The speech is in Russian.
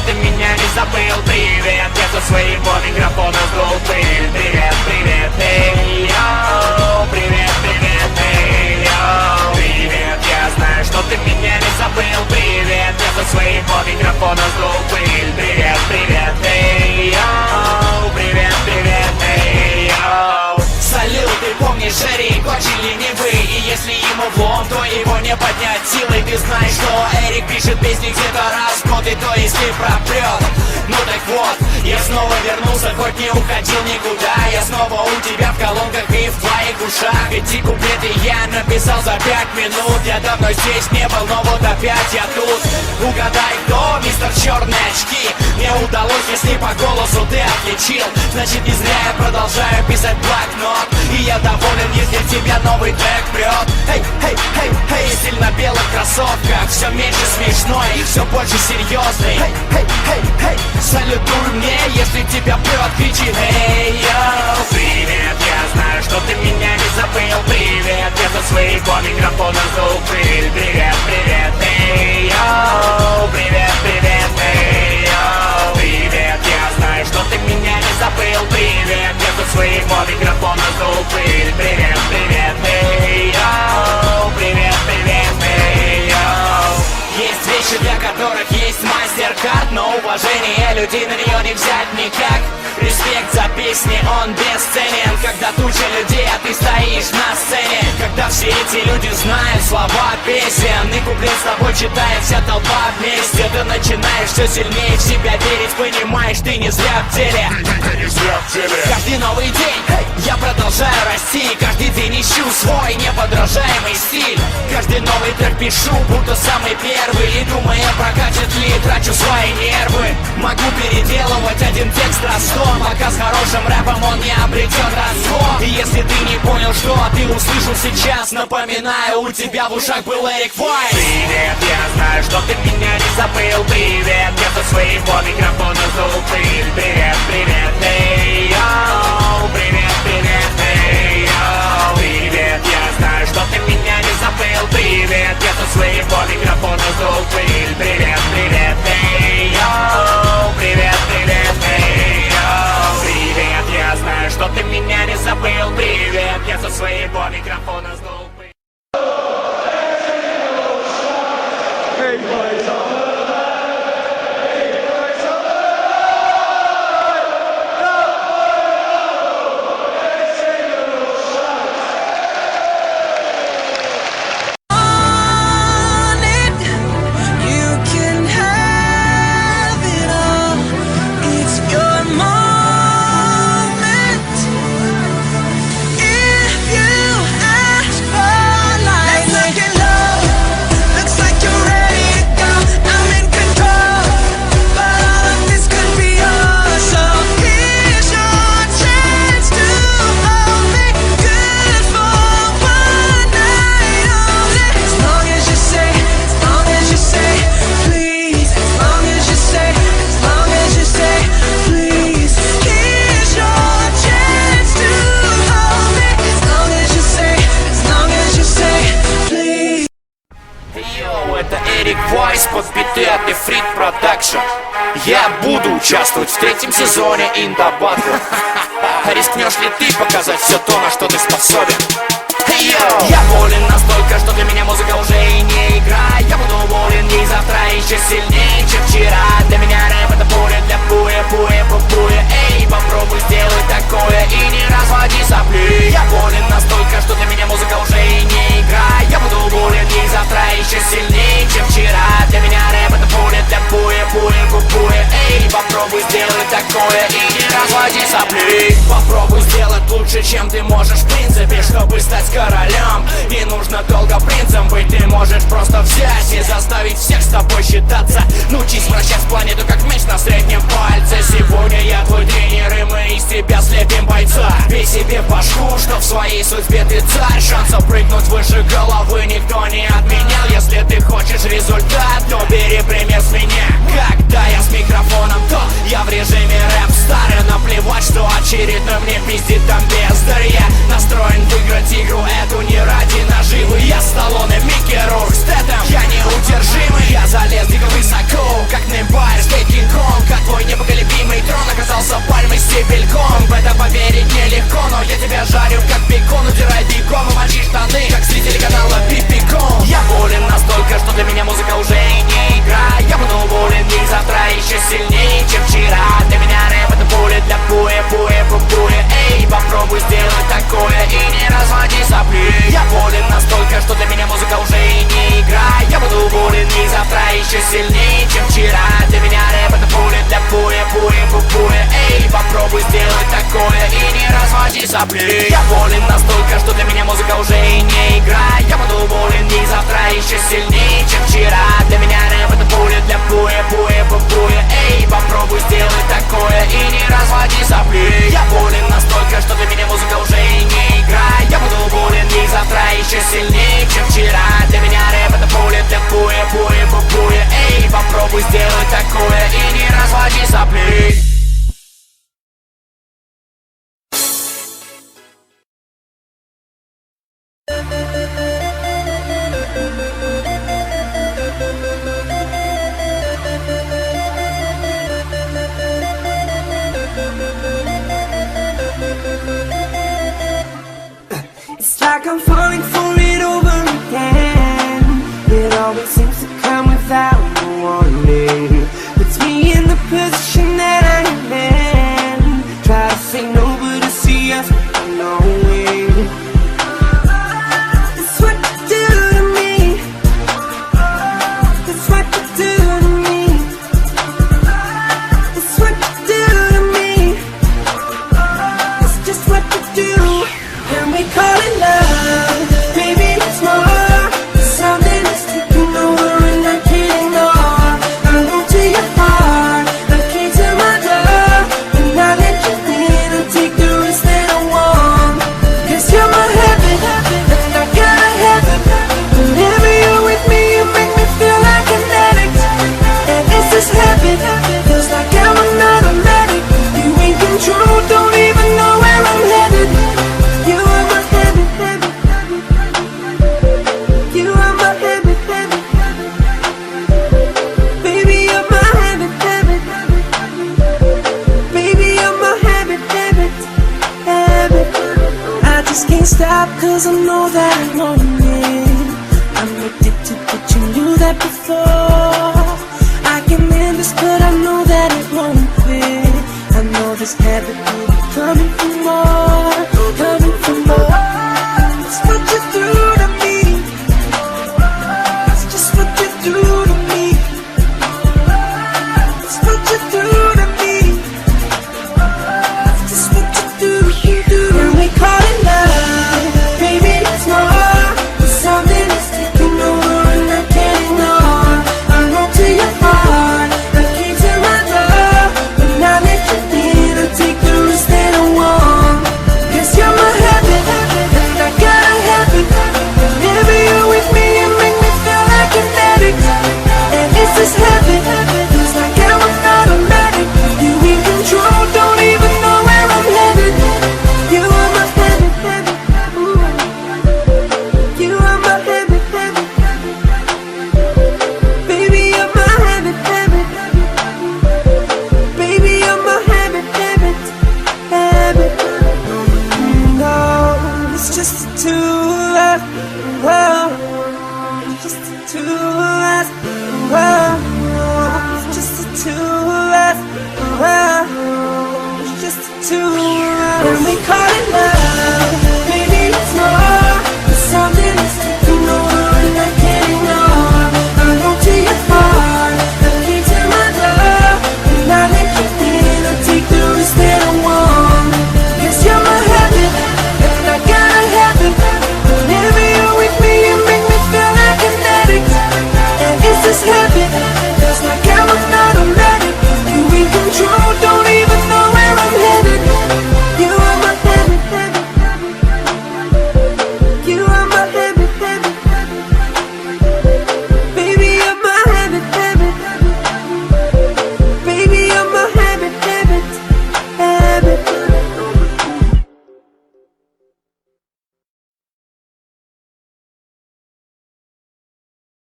ты меня не забыл. Привет, я со своего микрофона сдул пыль. Привет, привет, эй, йоу. Привет, привет, эй, йоу. Привет, я знаю, что ты меня не забыл. Привет, я со своего микрофона сдул пыль. Привет, привет, эй, йоу. Привет, привет, эй, йоу. Салют, ты помнишь, Эрик очень ленивый, и если ему влом, то его не поднять силой. Ты знаешь, что Эрик пишет песни где-то раз в год, и то если пропрет. Ну так вот, я снова вернулся, хоть не уходил никуда. Я снова у тебя в колонках и в твоих ушах. Эти куплеты я написал за 5 минут. Я давно здесь не был, но вот опять я тут. Угадай, кто мистер Черные очки. Мне удалось, если по голосу ты отличил. Значит, не зря я продолжаю писать блокнот. И я доволен, если в тебя новый трек прет. Эй, эй, эй, эй, сильно белых кроссовках. Все меньше смешной и все больше серьезный. Эй, эй, эй, эй, салютуй мне, если тебя прет, кричи эй, йоу. Привет, я знаю, что ты меня не забыл. Привет, я со своего микрофона сдул пыль. Привет, привет, эй, йоу. Привет, привет, эй, йоу. Привет, я знаю, что ты меня не забыл. Привет, я со своего микрофона сдул пыль. Привет, привет, эй, йоу. Привет, привет, эй, йоу. Есть вещи, для которых есть мастер-карт, но уважение людей на нее не взять никак. Респект за песни, он бесценен. Когда туча людей, а ты стоишь на сцене. Когда все эти люди знают слова песен, и куплет с тобой читает вся толпа вместе. Ты начинаешь все сильнее в себя верить, понимаешь, ты не зря в деле. Каждый новый день я продолжаю расти. Каждый день ищу свой неподражаемый стиль. Каждый новый трек пишу, будто самый первый. И думая, прокатит ли, трачу свои нервы. Могу переделывать один текст раз 100, пока с хорошим рэпом он не обретет расход. И если ты не понял, что ты услышал сейчас, напоминаю, у тебя в ушах был Эрик Вайс. Привет, я знаю, что ты меня не забыл. Привет, я со своего микрофона сдул пыль. Привет, привет, эй, йоу. Привет, привет, эй, йоу. Привет, я знаю, что ты меня не забыл. Привет, я со своего микрофона сдул пыль. Привет, привет, эй, йоу. Привет, привет, эй, йоу. Привет, я знаю, что ты меня не забыл. Привет, я со своего микрофона сдул пыль. Под биты от Efrit Production. Я буду участвовать в 3-м сезоне In The Battle. Рискнешь ли ты показать все то, на что ты способен? Я болен настолько, что для меня музыка уже и не игра. Я буду болен ей завтра еще сильнее, чем вчера. Для меня рэп это поле для буя, буя, буя. Эй, попробуй сделать такое и не разводи сопли. Я болен настолько, что для меня музыка уже и не игра. Я буду болен ей завтра еще сильнее, чем вчера. Для меня рэп это поле для буя, буя, буя. Эй, попробуй сделать такое и не разводи сопли. Попробуй сделать лучше, чем ты можешь в принципе, чтобы стать королем. Не нужно долго принцем быть, ты можешь просто взять и заставить всех с тобой считаться. Научись вращать планету как меч на среднем пальце. Сегодня я твой тренер, и мы из тебя слепим бойца. Бей себе в башку, что в своей судьбе ты царь. Шансов прыгнуть выше головы никто не отменял. Если ты хочешь результат, то бери пример с меня. Когда я с микрофоном, то я в режиме рэп-стар. И наплевать, что очередной мне пиздит там бездарь. Я настроен выиграть игру эту не ради наживы. Я Сталлоне, Микки Рурк, Стэтэм, я неудержимый. Я залез дико высоко, как Неймбайр, Стейт Кинг Конг. еще сильнее, чем вчера. Для меня рэп это пуля для буя, буя. Эй, попробуй сделать такое и не разводи сопли. Я болен настолько, что для меня музыка уже и не игра. Я буду болен и завтра еще сильнее, чем вчера. Для меня рэп это пуля для буя, буя. Эй, попробуй сделать такое и не разводи сопли. Я болен настолько, что для меня музыка уже и не игра. Я буду болен и завтра еще сильнее, чем вчера. Для меня рэп это пуля для буя, буя. Эй, попробуй сделать такое и не разводи сопли. It's like I'm falling for it over again. It always seems to come without a warning. Puts me in the position that I am in. Try to say no, but I see us knowing. It's what you do to me. It's what you do to me. It's what you do to me. It's just what you do. And we call it love, baby, it's more. Something that's taking over and I can't ignore. I go to your heart, the key to my door. And now that you're in, I'll take the risk that I want. Cause you're my heaven, and I gotta have it. Whenever you're with me, you make me feel like an addict. And it's just heaven, feels like I'm an automatic. You ain't control, don't even know where I'm headed. You are my heaven, heaven. You are my heaven, heaven. Baby, you're my heaven, heaven. Baby, you're my heaven, heaven, heaven. I just can't stop cause I know that I want it. I'm addicted but you knew that before. I can end this but I know that it won't quit. I know this habit will be coming for more, coming for more. It's what you do to me. It's just what you do to me. It's what you do to me. It's just what you do. And we call it love, baby, it's more. It's something that's taking over and I can't ignore. I go to your heart, the key to my door. But now that you're in, I'll take the risk that I want. Cause you're my heaven, and I gotta have it. Whenever you're with me, you make me feel like an addict. And it's just heaven, feels like I'm an automatic. You in control, don't even know where I'm headed. You are my heaven, heaven. Ooh. You are my heaven, heaven. Baby, you're my heaven, heaven. Baby, you're my heaven, heaven, heaven. No, it's just the two of us. Whoa, just the two of us. Whoa, it's just the two of us. Whoa.